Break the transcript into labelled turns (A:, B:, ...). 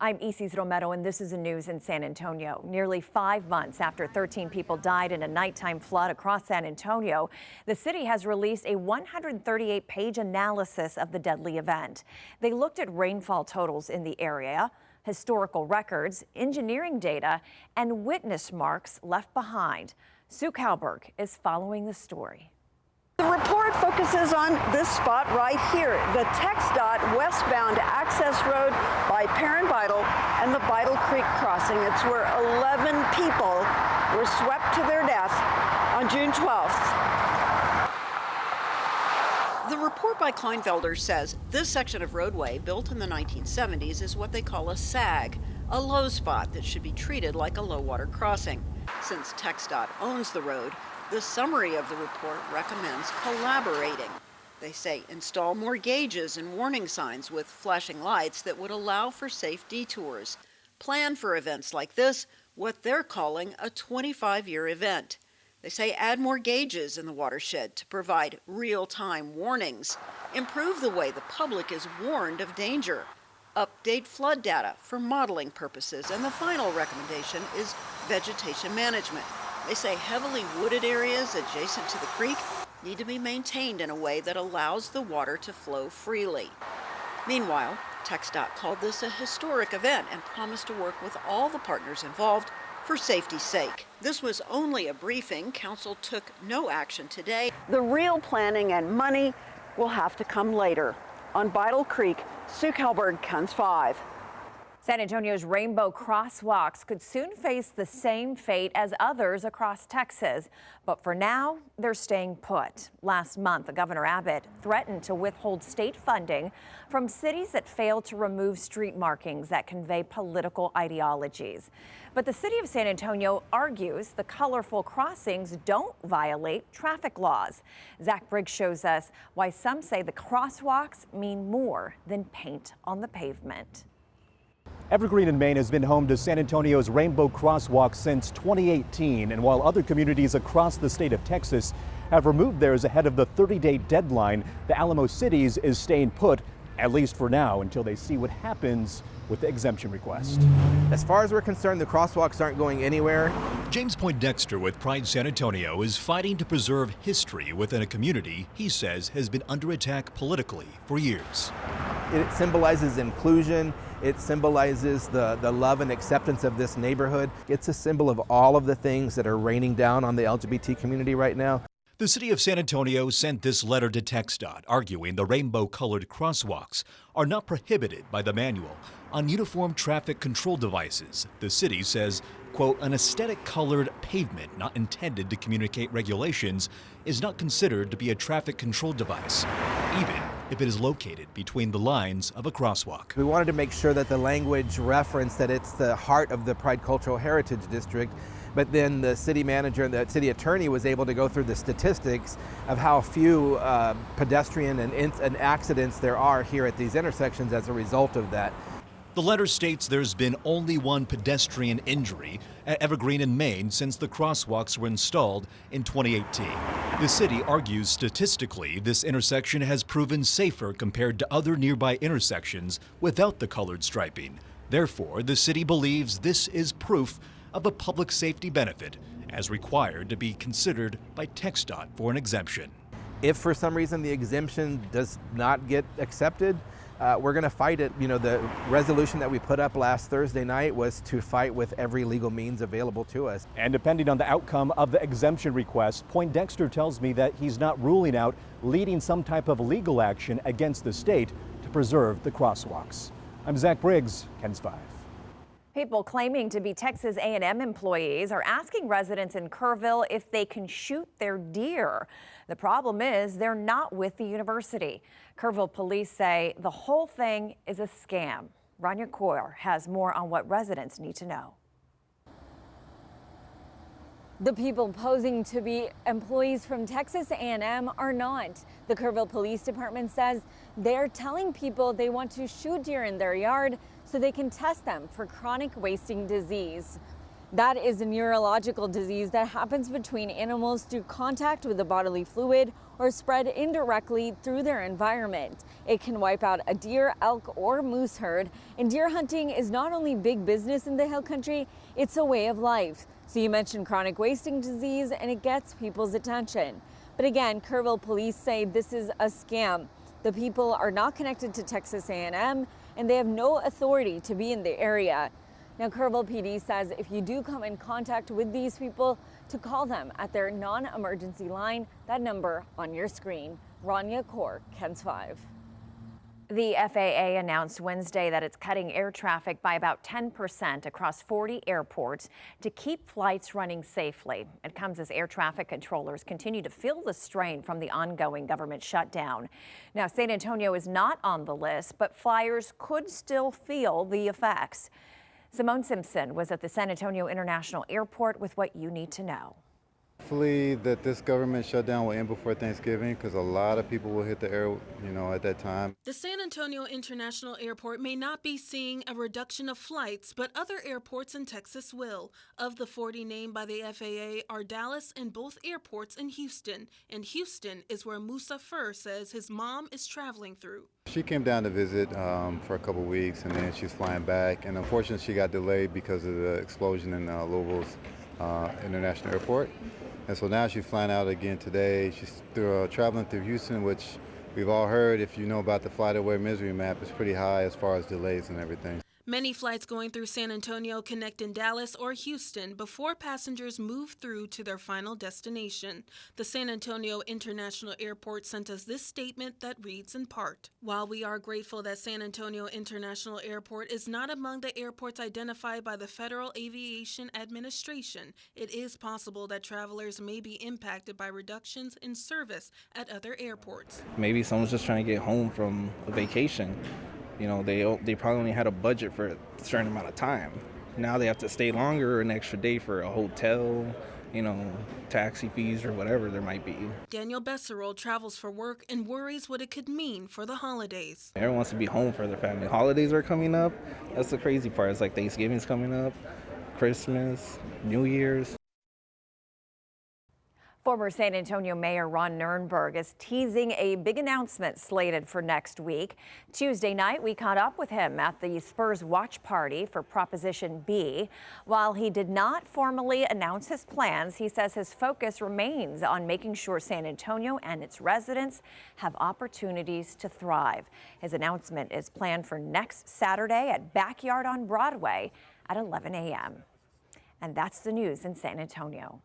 A: I'm Isis Romero, and this is the news in San Antonio. Nearly 5 months after 13 people died in a nighttime flood across San Antonio, the city has released a 138-page analysis of the deadly event. They looked at rainfall totals in the area, historical records, engineering data, and witness marks left behind. Sue Kalberg is following the story.
B: The report focuses on this spot right here, the TxDOT westbound access road by Beitel and the Beitel Creek crossing. It's where 11 people were swept to their death on June 12th. The report by Kleinfelder says this section of roadway, built in the 1970s, is what they call a SAG, a low spot that should be treated like a low water crossing. Since TxDOT owns the road, the summary of the report recommends collaborating. They say install more gauges and warning signs with flashing lights that would allow for safe detours. Plan for events like this, what they're calling a 25-year event. They say add more gauges in the watershed to provide real-time warnings. Improve the way the public is warned of danger. Update flood data for modeling purposes. And the final recommendation is vegetation management. They say heavily wooded areas adjacent to the creek need to be maintained in a way that allows the water to flow freely. Meanwhile, TxDOT called this a historic event and promised to work with all the partners involved for safety's sake. This was only a briefing. Council took no action today. The real planning and money will have to come later. On Beitel Creek, Sue Kalberg, KENS 5.
A: San Antonio's rainbow crosswalks could soon face the same fate as others across Texas. But for now, they're staying put. Last month, Governor Abbott threatened to withhold state funding from cities that fail to remove street markings that convey political ideologies. But the city of San Antonio argues the colorful crossings don't violate traffic laws. Zach Briggs shows us why some say the crosswalks mean more than paint on the pavement.
C: Evergreen in Maine has been home to San Antonio's Rainbow Crosswalk since 2018, and while other communities across the state of Texas have removed theirs ahead of the 30-day deadline, the Alamo Cities is staying put, at least for now, until they see what happens with the exemption request.
D: As far as we're concerned, the crosswalks aren't going anywhere.
E: James Poindexter with Pride San Antonio is fighting to preserve history within a community he says has been under attack politically for years.
D: It symbolizes inclusion. It symbolizes the love and acceptance of this neighborhood. It's a symbol of all of the things that are raining down on the LGBT community right now.
E: The city of San Antonio sent this letter to TxDOT arguing the rainbow-colored crosswalks are not prohibited by the manual on uniform traffic control devices. The city says, quote, an aesthetic-colored pavement not intended to communicate regulations is not considered to be a traffic control device, even if it is located between the lines of a crosswalk.
D: We wanted to make sure that the language referenced that it's the heart of the Pride Cultural Heritage District, but then the city manager and the city attorney was able to go through the statistics of how few pedestrian and accidents there are here at these intersections as a result of that.
E: The letter states there's been only one pedestrian injury at Evergreen in Maine since the crosswalks were installed in 2018. The city argues statistically this intersection has proven safer compared to other nearby intersections without the colored striping. Therefore, the city believes this is proof of a public safety benefit as required to be considered by TxDOT for an exemption.
D: If for some reason the exemption does not get accepted, we're going to fight it. You know, the resolution that we put up last Thursday night was to fight with every legal means available to us.
C: And depending on the outcome of the exemption request, Poindexter tells me that he's not ruling out leading some type of legal action against the state to preserve the crosswalks. I'm Zach Briggs, KENS 5.
A: People claiming to be Texas A&M employees are asking residents in Kerrville if they can shoot their deer. The problem is they're not with the university. Kerrville police say the whole thing is a scam. Rania Kaur has more on what residents need to know.
F: The people posing to be employees from Texas A&M are not. The Kerrville Police Department says they're telling people they want to shoot deer in their yard so they can test them for chronic wasting disease. That is a neurological disease that happens between animals through contact with the bodily fluid or spread indirectly through their environment. It can wipe out a deer, elk, or moose herd. And deer hunting is not only big business in the Hill Country, it's a way of life. So you mentioned chronic wasting disease, and it gets people's attention. But again, Kerrville police say this is a scam. The people are not connected to Texas A&M, and they have no authority to be in the area. Now, Kerrville PD says if you do come in contact with these people, to call them at their non-emergency line, that number on your screen. Rania Kaur, KENS 5.
A: The FAA announced Wednesday that it's cutting air traffic by about 10% across 40 airports to keep flights running safely. It comes as air traffic controllers continue to feel the strain from the ongoing government shutdown. Now, San Antonio is not on the list, but flyers could still feel the effects. Simone Simpson was at the San Antonio International Airport with what you need to know.
G: Hopefully that this government shutdown will end before Thanksgiving, because a lot of people will hit the air, at that time.
H: The San Antonio International Airport may not be seeing a reduction of flights, but other airports in Texas will. Of the 40 named by the FAA are Dallas and both airports in Houston. And Houston is where Musa Fur says his mom is traveling through.
G: She came down to visit for a couple weeks, and then she's flying back. And unfortunately, she got delayed because of the explosion in Louisville's International Airport. And so now she's flying out again today. She's traveling through Houston, which we've all heard, if you know about the flight aware misery map, is pretty high as far as delays and everything.
H: Many flights going through San Antonio connect in Dallas or Houston before passengers move through to their final destination. The San Antonio International Airport sent us this statement that reads in part, "While we are grateful that San Antonio International Airport is not among the airports identified by the Federal Aviation Administration, it is possible that travelers may be impacted by reductions in service at other airports."
I: Maybe someone's just trying to get home from a vacation. They probably only had a budget for a certain amount of time. Now they have to stay longer, an extra day for a hotel, taxi fees or whatever there might be.
H: Daniel Besserol travels for work and worries what it could mean for the holidays.
I: Everyone wants to be home for their family. Holidays are coming up. That's the crazy part. It's like Thanksgiving's coming up, Christmas, New Year's.
A: Former San Antonio Mayor Ron Nirenberg is teasing a big announcement slated for next week. Tuesday night, we caught up with him at the Spurs watch party for Proposition B. While he did not formally announce his plans, he says his focus remains on making sure San Antonio and its residents have opportunities to thrive. His announcement is planned for next Saturday at Backyard on Broadway at 11 a.m. And that's the news in San Antonio.